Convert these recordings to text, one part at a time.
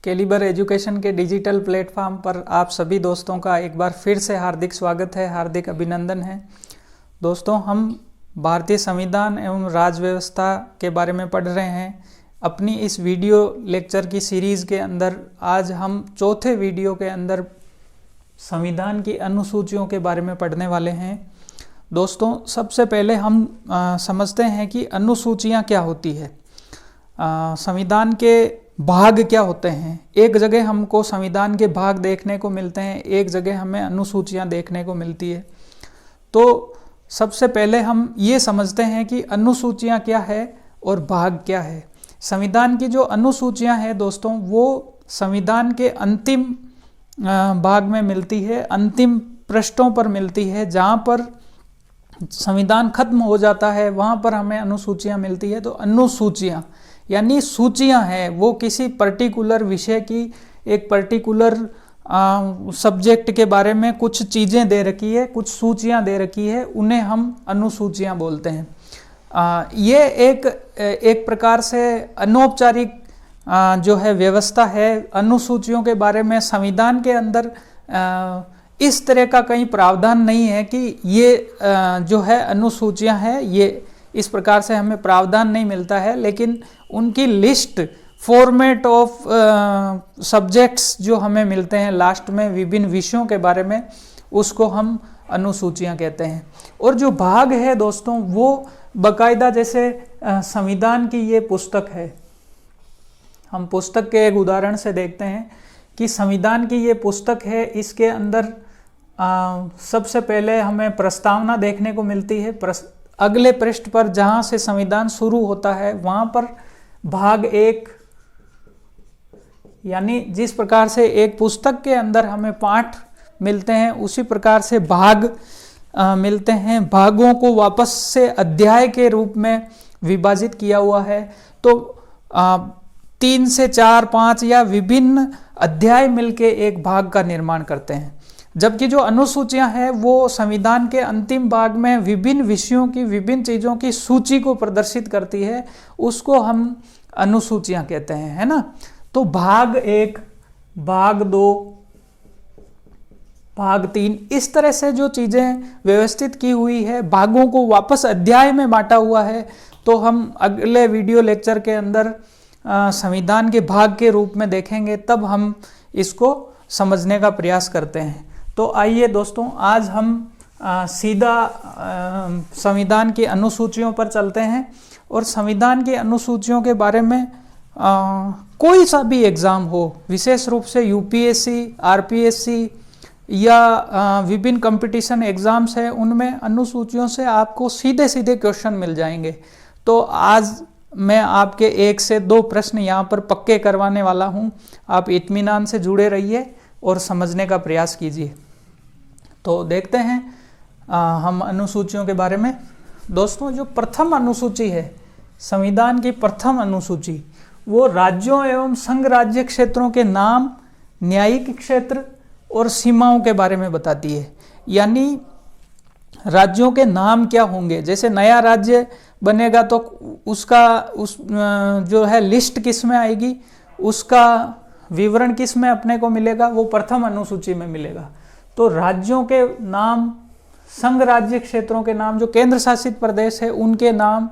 Calibre education के digital platform पर आप सभी दोस्तों का एक बार फिर से हार्दिक स्वागत है, हार्दिक अभिनंदन है। दोस्तों, हम भारतीय संविधान एवं राज्य व्यवस्था के बारे में पढ़ रहे हैं। अपनी इस वीडियो लेक्चर की सीरीज़ के अंदर आज हम चौथे वीडियो के अंदर संविधान की अनुसूचियों के बारे में पढ़ने वाले हैं। दोस्तों, सबसे पहले हम समझते हैं कि अनुसूचियाँ क्या होती है, संविधान के भाग क्या होते हैं। एक जगह हमको संविधान के भाग देखने को मिलते हैं, एक जगह हमें अनुसूचियाँ देखने को मिलती है। तो सबसे पहले हम ये समझते हैं कि अनुसूचियाँ क्या है और भाग क्या है। संविधान की जो अनुसूचियाँ हैं दोस्तों, वो संविधान के अंतिम भाग में मिलती है, अंतिम पृष्ठों पर मिलती है। जहाँ पर संविधान खत्म हो जाता है वहाँ पर हमें अनुसूचियाँ मिलती है। तो अनुसूचियाँ यानी सूचियाँ हैं, वो किसी पर्टिकुलर विषय की, एक पर्टिकुलर सब्जेक्ट के बारे में कुछ चीज़ें दे रखी है, कुछ सूचियाँ दे रखी है, उन्हें हम अनुसूचियाँ बोलते हैं। ये एक प्रकार से अनौपचारिक जो है व्यवस्था है। अनुसूचियों के बारे में संविधान के अंदर इस तरह का कहीं प्रावधान नहीं है कि ये जो है अनुसूचियाँ हैं, ये इस प्रकार से हमें प्रावधान नहीं मिलता है। लेकिन उनकी लिस्ट, फॉर्मेट ऑफ सब्जेक्ट्स जो हमें मिलते हैं लास्ट में विभिन्न विषयों के बारे में, उसको हम अनुसूचियाँ कहते हैं। और जो भाग है दोस्तों, वो बाकायदा जैसे संविधान की ये पुस्तक है, हम पुस्तक के एक उदाहरण से देखते हैं कि संविधान की ये पुस्तक है। इसके अंदर सबसे पहले हमें प्रस्तावना देखने को मिलती है। अगले पृष्ठ पर जहाँ से संविधान शुरू होता है वहाँ पर भाग 1, यानी जिस प्रकार से एक पुस्तक के अंदर हमें पाठ मिलते हैं उसी प्रकार से भाग मिलते हैं। भागों को वापस से अध्याय के रूप में विभाजित किया हुआ है। तो 3 से 4, 5 या विभिन्न अध्याय मिलके एक भाग का निर्माण करते हैं। जबकि जो अनुसूचियां हैं वो संविधान के अंतिम भाग में विभिन्न विषयों की, विभिन्न चीज़ों की सूची को प्रदर्शित करती है, उसको हम अनुसूचियां कहते हैं, है ना। तो भाग 1, भाग 2, भाग 3, इस तरह से जो चीज़ें व्यवस्थित की हुई है, भागों को वापस अध्याय में बांटा हुआ है। तो हम अगले वीडियो लेक्चर के अंदर संविधान के भाग के रूप में देखेंगे, तब हम इसको समझने का प्रयास करते हैं। तो आइए दोस्तों, आज हम सीधा संविधान की अनुसूचियों पर चलते हैं। और संविधान की अनुसूचियों के बारे में कोई सा भी एग्ज़ाम हो, विशेष रूप से यूपीएससी, आरपीएससी या विभिन्न कंपटीशन एग्ज़ाम्स हैं, उनमें अनुसूचियों से आपको सीधे सीधे क्वेश्चन मिल जाएंगे। तो आज मैं आपके 1 से 2 प्रश्न यहाँ पर पक्के करवाने वाला हूँ। आप इत्मीनान से जुड़े रहिए और समझने का प्रयास कीजिए। तो देखते हैं हम अनुसूचियों के बारे में। दोस्तों, जो प्रथम अनुसूची है, संविधान की प्रथम अनुसूची, वो राज्यों एवं संघ राज्य क्षेत्रों के नाम, न्यायिक क्षेत्र और सीमाओं के बारे में बताती है। यानी राज्यों के नाम क्या होंगे। जैसे नया राज्य बनेगा तो उस जो है लिस्ट किस में आएगी, उसका विवरण किस में अपने को मिलेगा, वो प्रथम अनुसूची में मिलेगा। तो राज्यों के नाम, संघ राज्य क्षेत्रों के नाम, जो केंद्र शासित प्रदेश है उनके नाम,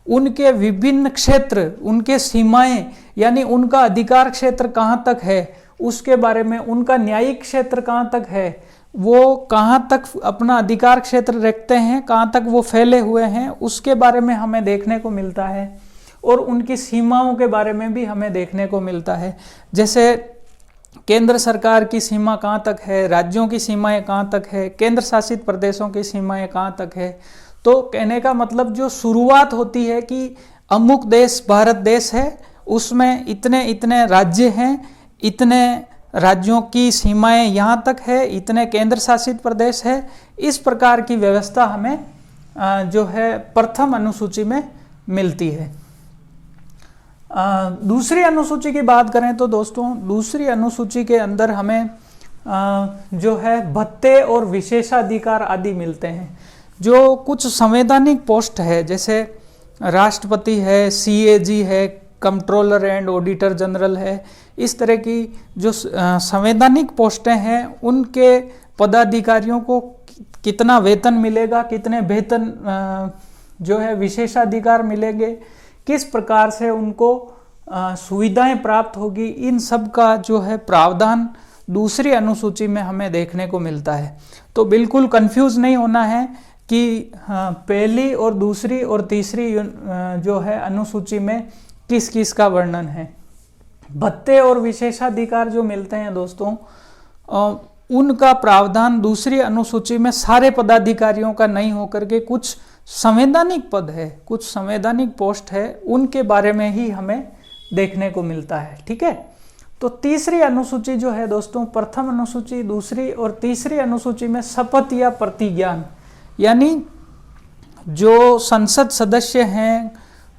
उनके विभिन्न क्षेत्र, उनके सीमाएं, यानी उनका अधिकार क्षेत्र कहाँ तक है उसके बारे में, उनका न्यायिक क्षेत्र कहाँ तक है, वो कहाँ तक अपना अधिकार क्षेत्र रखते हैं, कहाँ तक वो फैले हुए हैं, उसके बारे में हमें देखने को मिलता है। और उनकी सीमाओं के बारे में भी हमें देखने को मिलता है। जैसे केंद्र सरकार की सीमा कहाँ तक है, राज्यों की सीमाएं कहाँ तक है, केंद्र शासित प्रदेशों की सीमाएं कहाँ तक है। तो कहने का मतलब जो शुरुआत होती है कि अमुक देश भारत देश है, उसमें इतने इतने राज्य हैं, इतने राज्यों की सीमाएं यहाँ तक है, इतने केंद्र शासित प्रदेश है। इस प्रकार की व्यवस्था हमें जो है प्रथम अनुसूची में मिलती है। दूसरी अनुसूची की बात करें तो दोस्तों, दूसरी अनुसूची के अंदर हमें जो है भत्ते और विशेषाधिकार आदि मिलते हैं। जो कुछ संवैधानिक पोस्ट है, जैसे राष्ट्रपति है, सीएजी है, कंट्रोलर एंड ऑडिटर जनरल है। इस तरह की जो संवैधानिक पोस्टें हैं उनके पदाधिकारियों को कितना वेतन मिलेगा, कितने वेतन जो है विशेषाधिकार मिलेंगे, किस प्रकार से उनको सुविधाएं प्राप्त होगी, इन सब का जो है प्रावधान दूसरी अनुसूची में हमें देखने को मिलता है। तो बिल्कुल कंफ्यूज नहीं होना है कि पहली और दूसरी और तीसरी जो है अनुसूची में किस किस का वर्णन है। भत्ते और विशेषाधिकार जो मिलते हैं दोस्तों, उनका प्रावधान दूसरी अनुसूची में सारे पदाधिकारियों का नहीं होकर के कुछ संवैधानिक पद है, कुछ संवैधानिक पोस्ट है, उनके बारे में ही हमें देखने को मिलता है। ठीक है, तो तीसरी अनुसूची जो है दोस्तों, प्रथम अनुसूची, दूसरी और तीसरी अनुसूची में शपथ या प्रतिज्ञान, यानी जो संसद सदस्य हैं,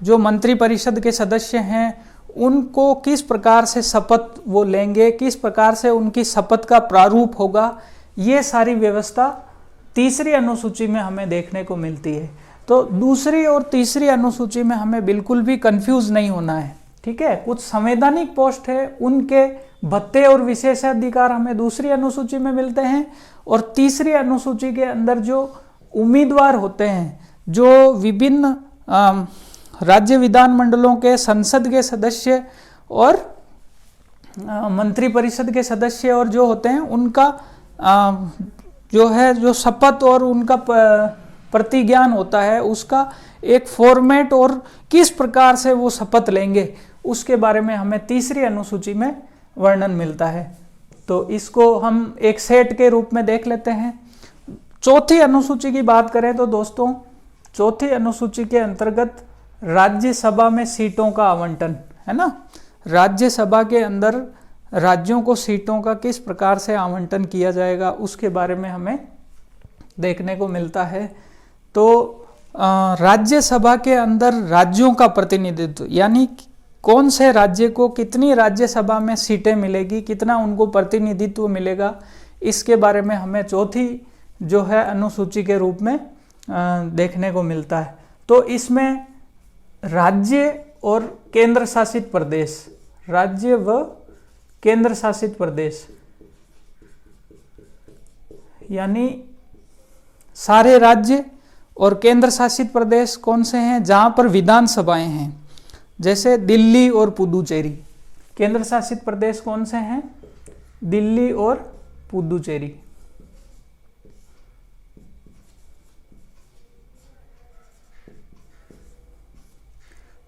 जो मंत्रिपरिषद के सदस्य हैं, उनको किस प्रकार से शपथ वो लेंगे, किस प्रकार से उनकी शपथ का प्रारूप होगा, ये सारी व्यवस्था तीसरी अनुसूची में हमें देखने को मिलती है। तो दूसरी और तीसरी अनुसूची में हमें बिल्कुल भी कंफ्यूज नहीं होना है। ठीक है, कुछ संवैधानिक पोस्ट है, उनके भत्ते और विशेषाधिकार हमें दूसरी अनुसूची में मिलते हैं, और तीसरी अनुसूची के अंदर जो उम्मीदवार होते हैं, जो विभिन्न राज्य विधानमंडलों के संसद के सदस्य और मंत्रिपरिषद के सदस्य और जो होते हैं, उनका जो है जो शपथ और उनका प्रतिज्ञान होता है, उसका एक फॉर्मेट और किस प्रकार से वो शपथ लेंगे, उसके बारे में हमें तीसरी अनुसूची में वर्णन मिलता है। तो इसको हम एक सेट के रूप में देख लेते हैं। चौथी अनुसूची की बात करें तो दोस्तों, चौथी अनुसूची के अंतर्गत राज्यसभा में सीटों का आवंटन है ना, राज्यसभा के अंदर राज्यों को सीटों का किस प्रकार से आवंटन किया जाएगा, उसके बारे में हमें देखने को मिलता है। तो राज्यसभा के अंदर राज्यों का प्रतिनिधित्व, यानी कौन से राज्य को कितनी राज्यसभा में सीटें मिलेगी, कितना उनको प्रतिनिधित्व मिलेगा, इसके बारे में हमें चौथी जो है अनुसूची के रूप में देखने को मिलता है। तो इसमें राज्य और केंद्र शासित प्रदेश, राज्य व केंद्र शासित प्रदेश, यानी सारे राज्य और केंद्र शासित प्रदेश कौन से हैं, जहां पर विधानसभाएं हैं, जैसे दिल्ली और पुदुचेरी। केंद्र शासित प्रदेश कौन से हैं, दिल्ली और पुदुचेरी।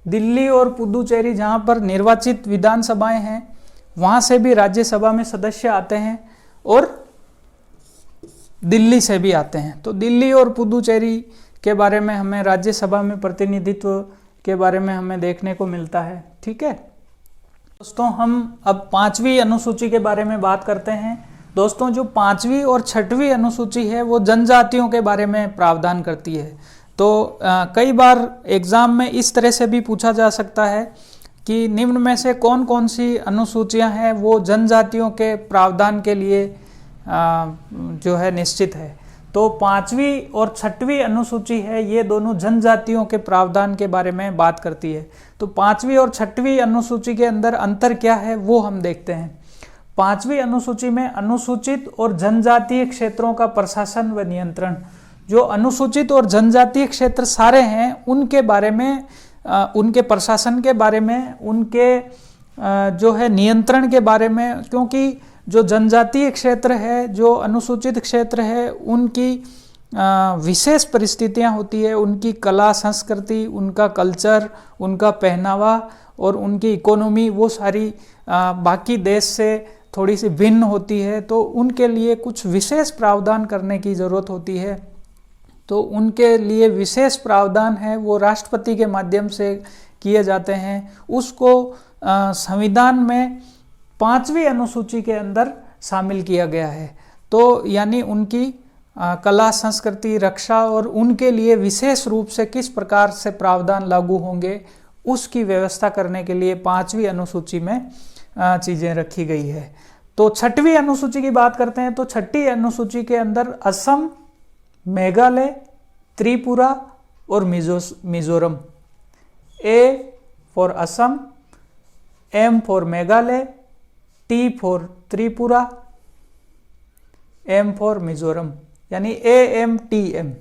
दिल्ली और पुदुचेरी जहां पर निर्वाचित विधानसभाएं हैं, वहां से भी राज्यसभा में सदस्य आते हैं और दिल्ली से भी आते हैं। तो दिल्ली और पुदुचेरी के बारे में हमें राज्यसभा में प्रतिनिधित्व के बारे में हमें देखने को मिलता है। ठीक है दोस्तों, हम अब पांचवी अनुसूची के बारे में बात करते हैं। दोस्तों, जो पांचवी और छठवीं अनुसूची है वो जनजातियों के बारे में प्रावधान करती है। तो कई बार एग्जाम में इस तरह से भी पूछा जा सकता है कि निम्न में से कौन कौन सी अनुसूचियां हैं वो जनजातियों के प्रावधान के लिए जो है निश्चित है। तो पांचवी और छठवीं अनुसूची है, ये दोनों जनजातियों के प्रावधान के बारे में बात करती है। तो पांचवी और छठवीं अनुसूची के अंदर अंतर क्या है वो हम देखते हैं। पांचवी अनुसूची में अनुसूचित और जनजातीय क्षेत्रों का प्रशासन व नियंत्रण, जो अनुसूचित और जनजातीय क्षेत्र सारे हैं उनके बारे में, उनके प्रशासन के बारे में, उनके जो है नियंत्रण के बारे में, क्योंकि जो जनजातीय क्षेत्र है, जो अनुसूचित क्षेत्र है, उनकी विशेष परिस्थितियां होती है, उनकी कला संस्कृति, उनका कल्चर, उनका पहनावा और उनकी इकोनॉमी वो सारी बाकी देश से थोड़ी सी भिन्न होती है। तो उनके लिए कुछ विशेष प्रावधान करने की ज़रूरत होती है। तो उनके लिए विशेष प्रावधान है वो राष्ट्रपति के माध्यम से किए जाते हैं। उसको संविधान में पांचवी अनुसूची के अंदर शामिल किया गया है। तो यानी उनकी कला संस्कृति, रक्षा और उनके लिए विशेष रूप से किस प्रकार से प्रावधान लागू होंगे उसकी व्यवस्था करने के लिए पांचवी अनुसूची में चीज़ें रखी गई है। तो छठवीं अनुसूची की बात करते हैं। तो छठी अनुसूची के अंदर असम, मेघालय, त्रिपुरा और Mizoram, A for Assam, M for Meghalaya, T for Tripura, M for Mizoram, यानी AMTM।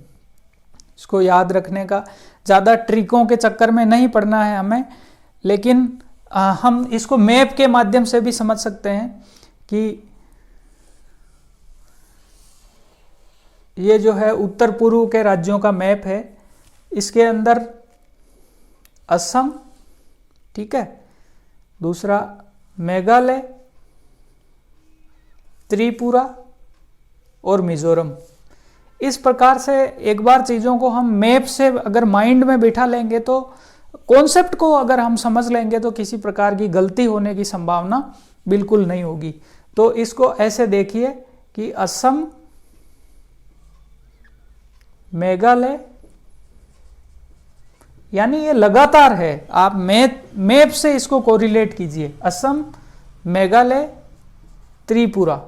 इसको याद रखने का, ज़्यादा ट्रिकों के चक्कर में नहीं पड़ना है हमें, लेकिन हम इसको मैप के माध्यम से भी समझ सकते हैं कि ये जो है उत्तर पूर्व के राज्यों का मैप है। इसके अंदर असम, ठीक है, दूसरा मेघालय, त्रिपुरा और मिजोरम। इस प्रकार से एक बार चीज़ों को हम मैप से अगर माइंड में बिठा लेंगे, तो कॉन्सेप्ट को अगर हम समझ लेंगे, तो किसी प्रकार की गलती होने की संभावना बिल्कुल नहीं होगी। तो इसको ऐसे देखिए कि असम, मेघालय, यानी ये लगातार है। आप मैप से इसको कोरिलेट कीजिए, असम, मेघालय, त्रिपुरा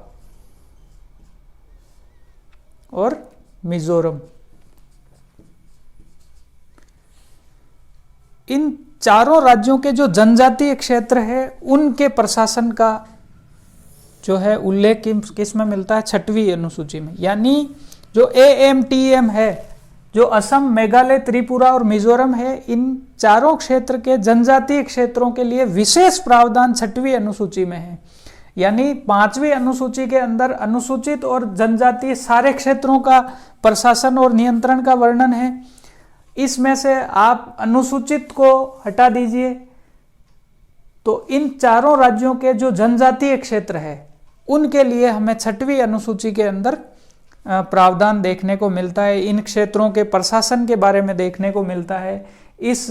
और मिजोरम। इन चारों राज्यों के जो जनजातीय क्षेत्र है, उनके प्रशासन का जो है उल्लेख किस में मिलता है? 6वीं अनुसूची में। यानी जो AMTM है, जो असम, मेघालय, त्रिपुरा और मिजोरम है, इन चारों क्षेत्र के जनजातीय क्षेत्रों के लिए विशेष प्रावधान 6वीं अनुसूची में है। यानी 5वीं अनुसूची के अंदर अनुसूचित और जनजातीय सारे क्षेत्रों का प्रशासन और नियंत्रण का वर्णन है। इसमें से आप अनुसूचित को हटा दीजिए, तो इन चारों राज्यों के जो जनजातीय क्षेत्र है, उनके लिए हमें 6वीं अनुसूची के अंदर प्रावधान देखने को मिलता है। इन क्षेत्रों के प्रशासन के बारे में देखने को मिलता है। इस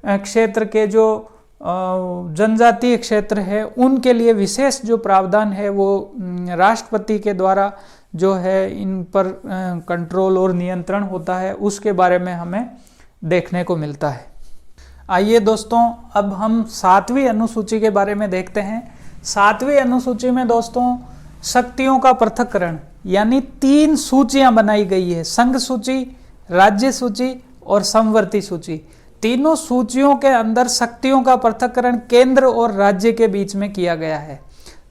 क्षेत्र के जो जनजातीय क्षेत्र है, उनके लिए विशेष जो प्रावधान है वो राष्ट्रपति के द्वारा जो है इन पर कंट्रोल और नियंत्रण होता है, उसके बारे में हमें देखने को मिलता है। आइए दोस्तों, अब हम 7वीं अनुसूची के बारे में देखते हैं। 7वीं अनुसूची में दोस्तों शक्तियों का पृथक्करण, यानी 3 सूचियां बनाई गई है, संघ सूची, राज्य सूची और समवर्ती सूची। तीनों सूचियों के अंदर शक्तियों का पृथक्करण केंद्र और राज्य के बीच में किया गया है,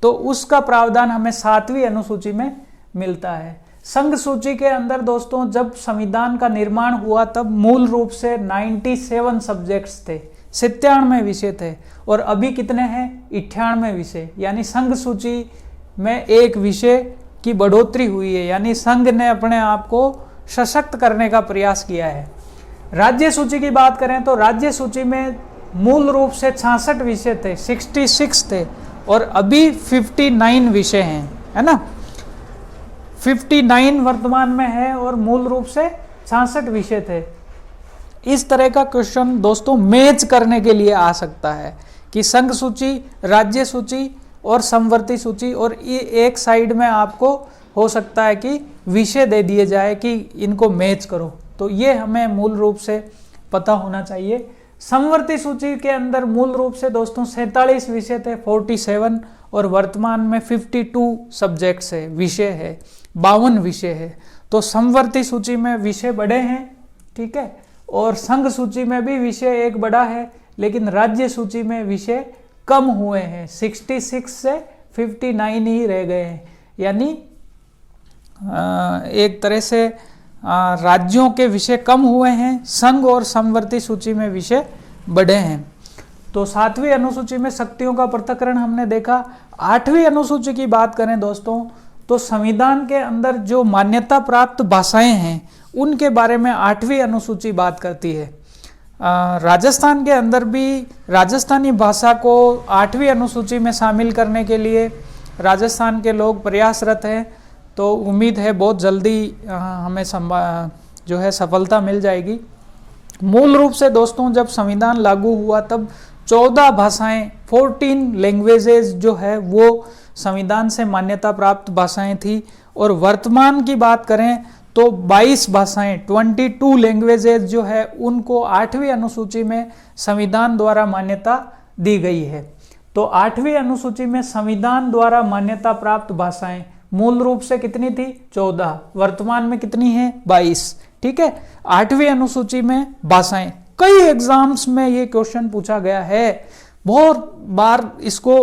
तो उसका प्रावधान हमें 7वीं अनुसूची में मिलता है। संघ सूची के अंदर दोस्तों जब संविधान का निर्माण हुआ, तब मूल रूप से 97 सब्जेक्ट्स थे, 97 विषय थे, और अभी कितने हैं? 98 विषय। यानी संघ सूची में एक विषय की बढ़ोतरी हुई है, यानी संघ ने अपने आप को सशक्त करने का प्रयास किया है। राज्य सूची की बात करें तो राज्य सूची में मूल रूप से 66 विषय थे, 66 थे, और अभी 59 विषय हैं, है ना। 59 वर्तमान में है और मूल रूप से 66 विषय थे। इस तरह का क्वेश्चन दोस्तों मैच करने के लिए आ सकता है कि संघ सूची, राज्य सूची और समवर्ती सूची, और ये एक साइड में आपको हो सकता है कि विषय दे दिए जाए कि इनको मैच करो, तो ये हमें मूल रूप से पता होना चाहिए। समवर्ती सूची के अंदर मूल रूप से दोस्तों 47 विषय थे, 47, और वर्तमान में 52 सब्जेक्ट्स है, विषय है, 52 विषय है। तो समवर्ती सूची में विषय बड़े हैं, ठीक है, और संघ सूची में भी विषय एक बड़ा है, लेकिन राज्य सूची में विषय कम हुए हैं, 66 से 59 ही रह गए हैं। यानी एक तरह से राज्यों के विषय कम हुए हैं, संघ और समवर्ती सूची में विषय बढ़े हैं। तो 7वीं अनुसूची में शक्तियों का पृथक्करण हमने देखा। 8वीं अनुसूची की बात करें दोस्तों, तो संविधान के अंदर जो मान्यता प्राप्त भाषाएं हैं, उनके बारे में 8वीं अनुसूची बात करती है। राजस्थान के अंदर भी राजस्थानी भाषा को 8वीं अनुसूची में शामिल करने के लिए राजस्थान के लोग प्रयासरत हैं, तो उम्मीद है बहुत जल्दी हमें जो है सफलता मिल जाएगी। मूल रूप से दोस्तों जब संविधान लागू हुआ तब 14 भाषाएं, 14 लैंग्वेजेस जो है वो संविधान से मान्यता प्राप्त भाषाएं थी, और वर्तमान की बात करें तो 22 भाषाएं, 22 लैंग्वेजेस जो है उनको 8वीं अनुसूची में संविधान द्वारा मान्यता दी गई है। तो 8वीं अनुसूची में संविधान द्वारा मान्यता प्राप्त भाषाएं मूल रूप से कितनी थी? 14, वर्तमान में कितनी है? 22, ठीक है। 8वीं अनुसूची में भाषाएं, कई एग्जाम्स में ये क्वेश्चन पूछा गया है, बहुत बार इसको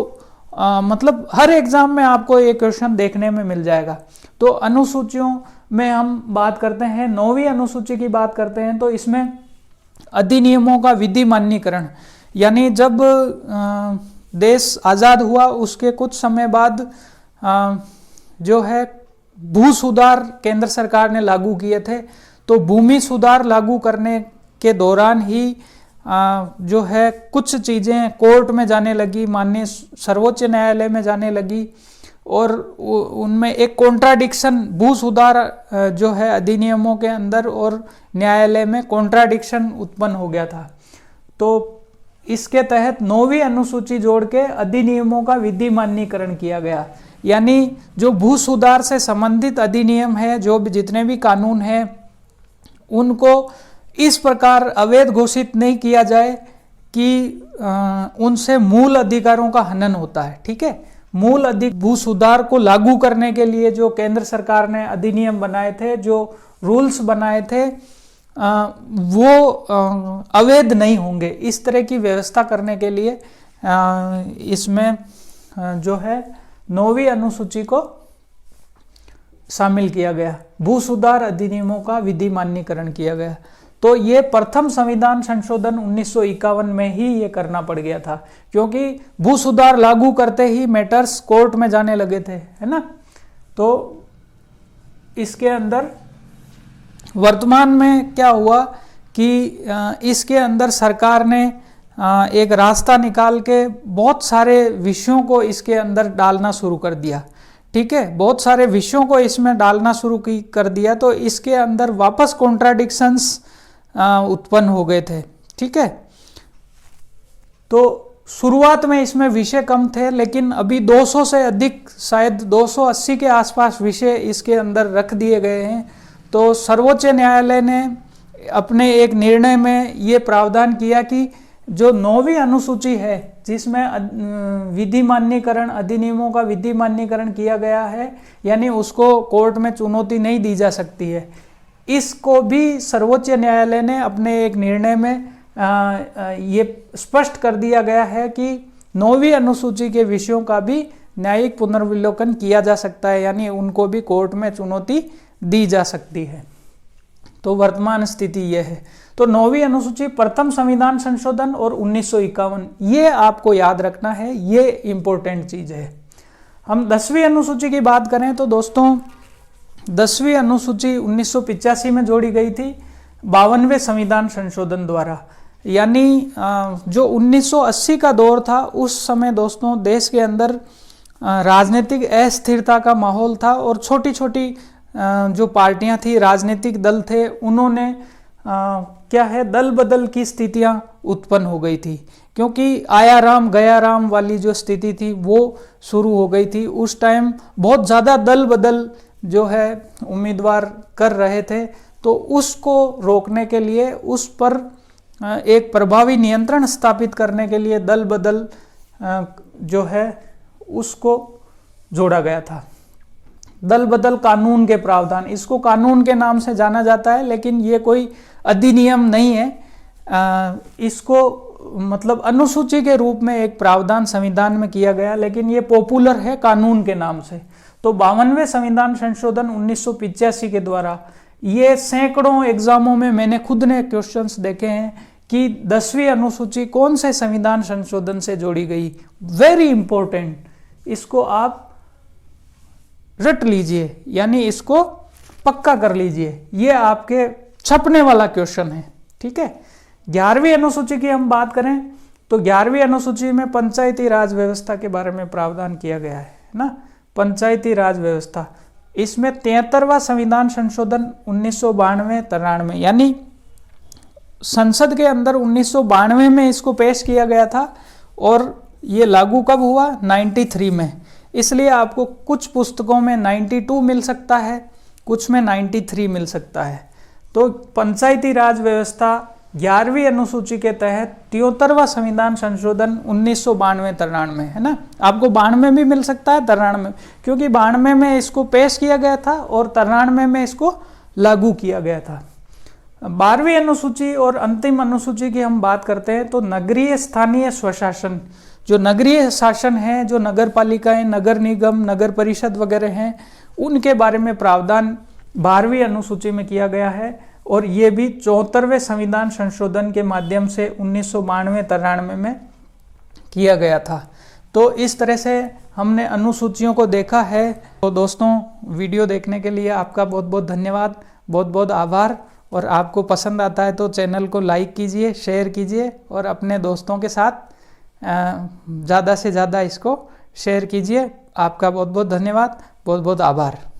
मतलब हर एग्जाम में आपको ये क्वेश्चन देखने में मिल जाएगा। तो अनुसूचियों में हम बात करते हैं, 9वीं अनुसूची की बात करते हैं, तो इसमें अधिनियमों का विधि मान्यीकरण, यानी जब देश आज़ाद हुआ उसके कुछ समय बाद जो है भू सुधार केंद्र सरकार ने लागू किए थे। तो भूमि सुधार लागू करने के दौरान ही जो है कुछ चीज़ें कोर्ट में जाने लगी, माननीय सर्वोच्च न्यायालय में जाने लगी, और उनमें एक कॉन्ट्राडिक्शन, भू सुधार जो है अधिनियमों के अंदर और न्यायालय में कॉन्ट्राडिक्शन उत्पन्न हो गया था। तो इसके तहत 9वीं अनुसूची जोड़ के अधिनियमों का विधि मान्यीकरण किया गया, यानी जो भू सुधार से संबंधित अधिनियम है, जो भी जितने भी कानून हैं, उनको इस प्रकार अवैध घोषित नहीं किया जाए कि उनसे मूल अधिकारों का हनन होता है। ठीक है, मूल भू सुधार को लागू करने के लिए जो केंद्र सरकार ने अधिनियम बनाए थे, जो रूल्स बनाए थे, वो अवैध नहीं होंगे, इस तरह की व्यवस्था करने के लिए इसमें जो है 9वीं अनुसूची को शामिल किया गया, भू सुधार अधिनियमों का विधि मान्यीकरण किया गया। तो ये प्रथम संविधान संशोधन 1951 में ही ये करना पड़ गया था, क्योंकि भू सुधार लागू करते ही मैटर्स कोर्ट में जाने लगे थे, है ना। तो इसके अंदर वर्तमान में क्या हुआ कि इसके अंदर सरकार ने एक रास्ता निकाल के बहुत सारे विषयों को इसके अंदर डालना शुरू कर दिया। ठीक है, बहुत सारे विषयों को इसमें डालना शुरू कर दिया, तो इसके अंदर वापस कॉन्ट्राडिक्शंस उत्पन्न हो गए थे। ठीक है, तो शुरुआत में इसमें विषय कम थे, लेकिन अभी 200 से अधिक, शायद 280 के आसपास विषय इसके अंदर रख दिए गए हैं। तो सर्वोच्च न्यायालय ने अपने एक निर्णय में ये प्रावधान किया कि जो 9वीं अनुसूची है, जिसमें विधि मान्यीकरण अधिनियमों का विधि मान्यीकरण किया गया है, यानी उसको कोर्ट में चुनौती नहीं दी जा सकती है, इसको भी सर्वोच्च न्यायालय ने अपने एक निर्णय में ये स्पष्ट कर दिया गया है कि 9वीं अनुसूची के विषयों का भी न्यायिक पुनर्विलोकन किया जा सकता है, यानी उनको भी कोर्ट में चुनौती दी जा सकती है। तो वर्तमान स्थिति यह है। तो 9वीं अनुसूची, प्रथम संविधान संशोधन और 1951, ये आपको याद रखना है, ये इंपॉर्टेंट चीज है। हम 10वीं अनुसूची की बात करें तो दोस्तों 10वीं अनुसूची 1985 में जोड़ी गई थी 52वें संविधान संशोधन द्वारा, यानी जो 1980 का दौर था, उस समय दोस्तों देश के अंदर राजनीतिक अस्थिरता का माहौल था और छोटी छोटी जो पार्टियां थी, राजनीतिक दल थे, उन्होंने क्या है, दल बदल की स्थितियां उत्पन्न हो गई थी, क्योंकि आया राम गया राम वाली जो स्थिति थी वो शुरू हो गई थी। उस टाइम बहुत ज़्यादा दल बदल जो है उम्मीदवार कर रहे थे, तो उसको रोकने के लिए, उस पर एक प्रभावी नियंत्रण स्थापित करने के लिए दल बदल जो है उसको जोड़ा गया था। दल बदल कानून के प्रावधान, इसको कानून के नाम से जाना जाता है, लेकिन ये कोई अधिनियम नहीं है, इसको मतलब अनुसूची के रूप में एक प्रावधान संविधान में किया गया, लेकिन ये पॉपुलर है कानून के नाम से। तो 52वें संविधान संशोधन 1985 के द्वारा, ये सैकड़ों एग्जामों में मैंने खुद ने क्वेश्चंस देखे हैं कि 10वीं अनुसूची कौन से संविधान संशोधन से जोड़ी गई। वेरी इंपॉर्टेंट, इसको आप रट लीजिए, यानी इसको पक्का कर लीजिए, ये आपके छपने वाला क्वेश्चन है। ठीक है, 11वीं अनुसूची की हम बात करें तो 11वीं अनुसूची में पंचायती राज व्यवस्था के बारे में प्रावधान किया गया है ना, पंचायती राज व्यवस्था। इसमें 73वां संविधान संशोधन 1992-93, यानी संसद के अंदर 1992 में इसको पेश किया गया था और ये लागू कब हुआ, 93 में। इसलिए आपको कुछ पुस्तकों में 92 मिल सकता है, कुछ में 93 मिल सकता है। तो पंचायती राज व्यवस्था 11वीं अनुसूची के तहत 73वां संविधान संशोधन 1992-93 है ना, आपको 92 भी मिल सकता है, 93, क्योंकि 92 में इसको पेश किया गया था और 93 में इसको लागू किया गया था। 12वीं अनुसूची और अंतिम अनुसूची की हम बात करते हैं तो नगरीय स्थानीय स्वशासन, जो नगरीय शासन है, जो नगर पालिकाएं, नगर निगम, नगर परिषद वगैरह हैं, उनके बारे में प्रावधान 12वीं अनुसूची में किया गया है। और ये भी 74वें संविधान संशोधन के माध्यम से 1992-93 में किया गया था। तो इस तरह से हमने अनुसूचियों को देखा है। तो दोस्तों, वीडियो देखने के लिए आपका बहुत बहुत धन्यवाद, बहुत बहुत आभार। और आपको पसंद आता है तो चैनल को लाइक कीजिए, शेयर कीजिए और अपने दोस्तों के साथ ज़्यादा से ज़्यादा इसको शेयर कीजिए। आपका बहुत बहुत धन्यवाद, बहुत बहुत आभार।